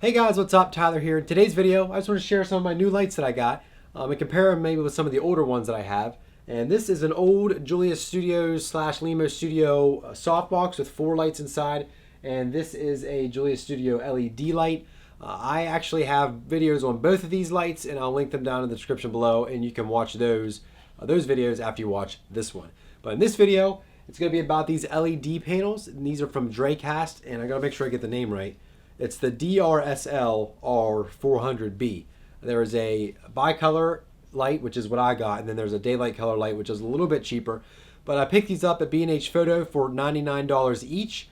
Hey guys, what's up? Tyler here. In today's video, I just want to share some of my new lights that I got and compare them maybe with some of the older ones that I have. And this is an old Julius Studio / Limo Studio softbox with 4 lights inside. And this is a Julius Studio LED light. I actually have videos on both of these lights, and I'll link them down in the description below, and you can watch those videos after you watch this one. But in this video, it's going to be about these LED panels, and these are from Dracast, and I got to make sure I get the name right. It's the DRSL 400B. There is a bicolor light, which is what I got, and then there's a daylight color light, which is a little bit cheaper. But I picked these up at B&H Photo for $99 each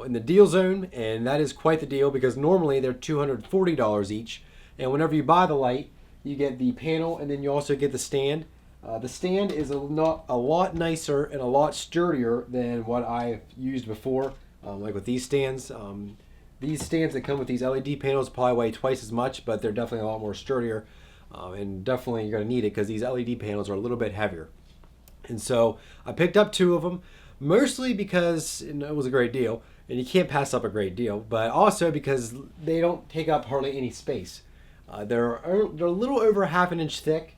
in the deal zone, and that is quite the deal because normally they're $240 each. And whenever you buy the light, you get the panel, and then you also get the stand. The stand is a lot nicer and a lot sturdier than what I've used before, like with these stands. These stands that come with these LED panels probably weigh twice as much, but they're definitely a lot more sturdier, and definitely you're going to need it because these LED panels are a little bit heavier. And so I picked up 2 of them, mostly because it was a great deal, and you can't pass up a great deal, but also because they don't take up hardly any space. They're a little over ½ inch thick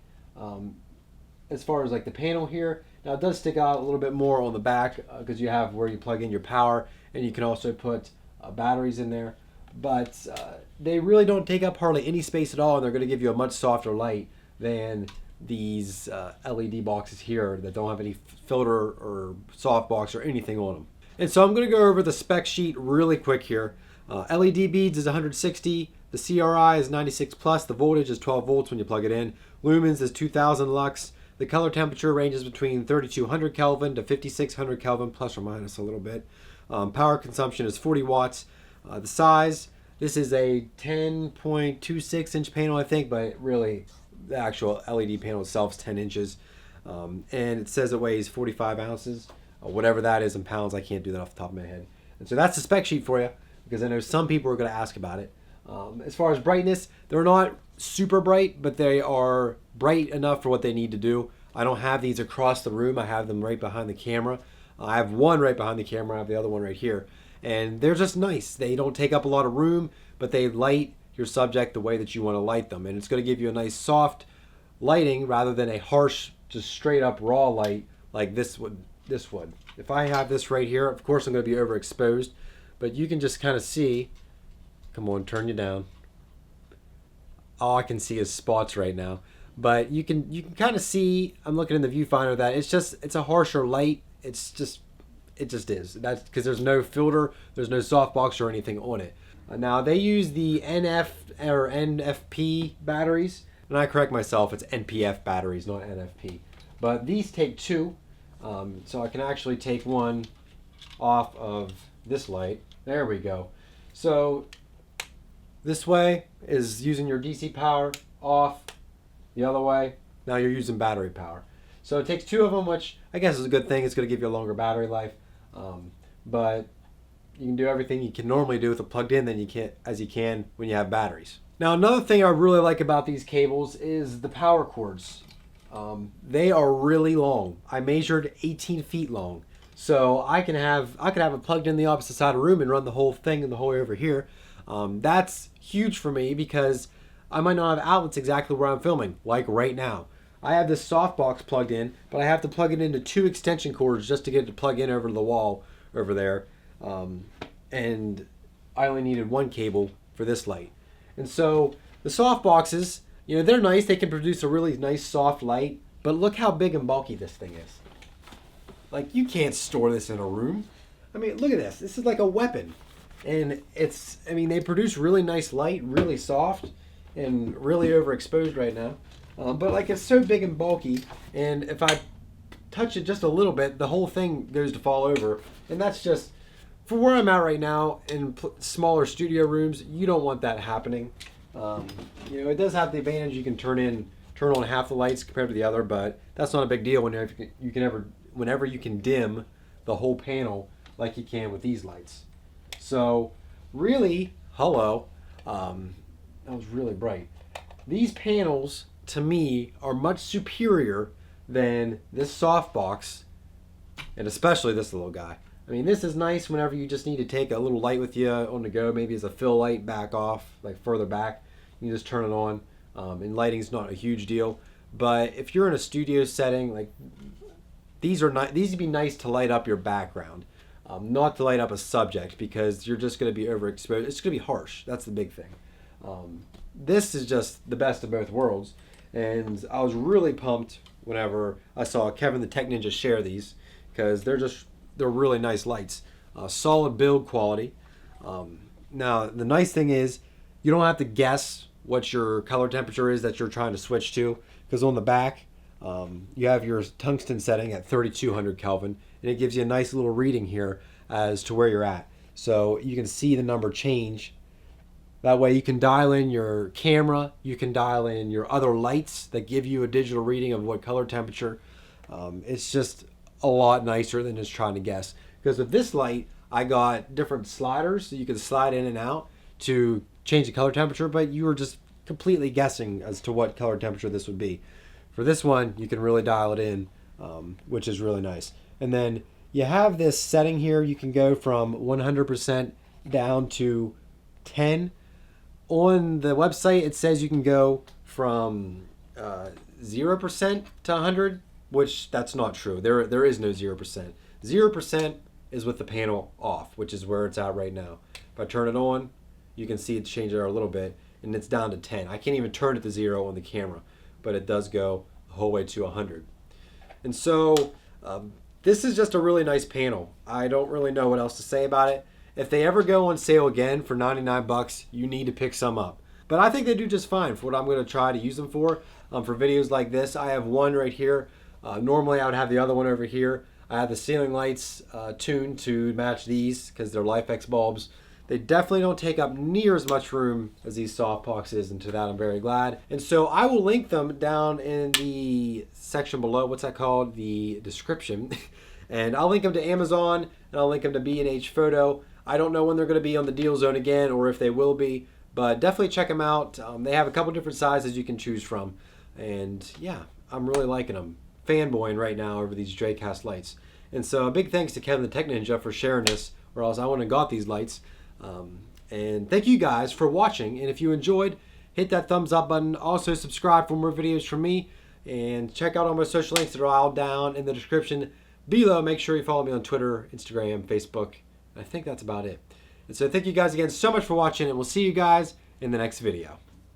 as far as like the panel here. Now it does stick out a little bit more on the back because you have where you plug in your power, and you can also put batteries in there, but they really don't take up hardly any space at all, and they're going to give you a much softer light than these LED boxes here that don't have any filter or softbox or anything on them. And so I'm going to go over the spec sheet really quick here. LED beads is 160, the CRI is 96 plus, the voltage is 12 volts when you plug it in, lumens is 2000 lux, the color temperature ranges between 3200 Kelvin to 5600 Kelvin plus or minus a little bit. Power consumption is 40 watts. The size, this is a 10.26 inch panel, I think, but really the actual LED panel itself is 10 inches. And it says it weighs 45 ounces, whatever that is in pounds. I can't do that off the top of my head. And so that's the spec sheet for you, because I know some people are going to ask about it. As far as brightness, they're not super bright, but they are bright enough for what they need to do. I don't have these across the room. I have them right behind the camera. I have one right behind the camera. I have the other one right here. And they're just nice. They don't take up a lot of room, but they light your subject the way that you want to light them. And it's going to give you a nice soft lighting rather than a harsh, just straight up raw light like this would. If I have this right here, of course I'm going to be overexposed, but you can just kind of see. Come on, turn you down. All I can see is spots right now. But you can kind of see, I'm looking in the viewfinder, that it's a harsher light. It just is. That's because there's no filter, there's no softbox or anything on it. Now they use the NF or NFP batteries, and I correct myself, it's NPF batteries, not NFP. But these take 2, so I can actually take one off of this light. There we go. So this way is using your DC power off. The other way, now you're using battery power. So it takes 2 of them, which I guess is a good thing. It's going to give you a longer battery life. But you can do everything you can normally do with it plugged in as you can when you have batteries. Now another thing I really like about these cables is the power cords. They are really long. I measured 18 feet long. So I could have it plugged in the opposite side of the room and run the whole thing and the whole way over here. That's huge for me because I might not have outlets exactly where I'm filming, like right now. I have this softbox plugged in, but I have to plug it into 2 extension cords just to get it to plug in over the wall over there. And I only needed 1 cable for this light. And so the softboxes, they're nice. They can produce a really nice soft light, but look how big and bulky this thing is. Like, you can't store this in a room. I mean, look at this. This is like a weapon. And they produce really nice light, really soft, and really overexposed right now. But like, it's so big and bulky, and if I touch it just a little bit, the whole thing goes to fall over. And that's just, for where I'm at right now, in smaller studio rooms, you don't want that happening. It does have the advantage you can turn on half the lights compared to the other, but that's not a big deal whenever you can dim the whole panel like you can with these lights. So really, hello, that was really bright. These panels, to me, are much superior than this softbox, and especially this little guy. I mean, this is nice whenever you just need to take a little light with you on the go, maybe as a fill light back off, like further back. You can just turn it on, and lighting's not a huge deal. But if you're in a studio setting, like these would be nice to light up your background, not to light up a subject, because you're just going to be overexposed. It's going to be harsh. That's the big thing. This is just the best of both worlds, and I was really pumped whenever I saw Kevin the Tech Ninja share these, because they're really nice lights, solid build quality. Now the nice thing is you don't have to guess what your color temperature is that you're trying to switch to, because on the back you have your tungsten setting at 3200 Kelvin, and it gives you a nice little reading here as to where you're at, so you can see the number change. That way you can dial in your camera, you can dial in your other lights that give you a digital reading of what color temperature. It's just a lot nicer than just trying to guess. Because with this light, I got different sliders, so you can slide in and out to change the color temperature, but you were just completely guessing as to what color temperature this would be. For this one, you can really dial it in, which is really nice. And then you have this setting here. You can go from 100% down to 10. On the website, it says you can go from 0% to 100, which that's not true. There is no 0%. 0% is with the panel off, which is where it's at right now. If I turn it on, you can see it's changed there a little bit, and it's down to 10. I can't even turn it to 0 on the camera, but it does go the whole way to 100. And so this is just a really nice panel. I don't really know what else to say about it. If they ever go on sale again for 99 bucks, you need to pick some up. But I think they do just fine for what I'm going to try to use them for videos like this. I have one right here. Normally I would have the other one over here. I have the ceiling lights tuned to match these because they're LifeX bulbs. They definitely don't take up near as much room as these soft boxes, and to that I'm very glad. And so I will link them down in the section below. What's that called? The description. And I'll link them to Amazon, and I'll link them to B&H Photo. I don't know when they're going to be on the deal zone again, or if they will be, but definitely check them out. They have a couple different sizes you can choose from, and yeah, I'm really liking them. Fanboying right now over these Dracast lights. And so a big thanks to Kevin the Tech Ninja for sharing this, or else I wouldn't have got these lights. And thank you guys for watching, and if you enjoyed, hit that thumbs up button. Also subscribe for more videos from me, and check out all my social links that are all down in the description below. Make sure you follow me on Twitter, Instagram, Facebook. I think that's about it. And so thank you guys again so much for watching, and we'll see you guys in the next video.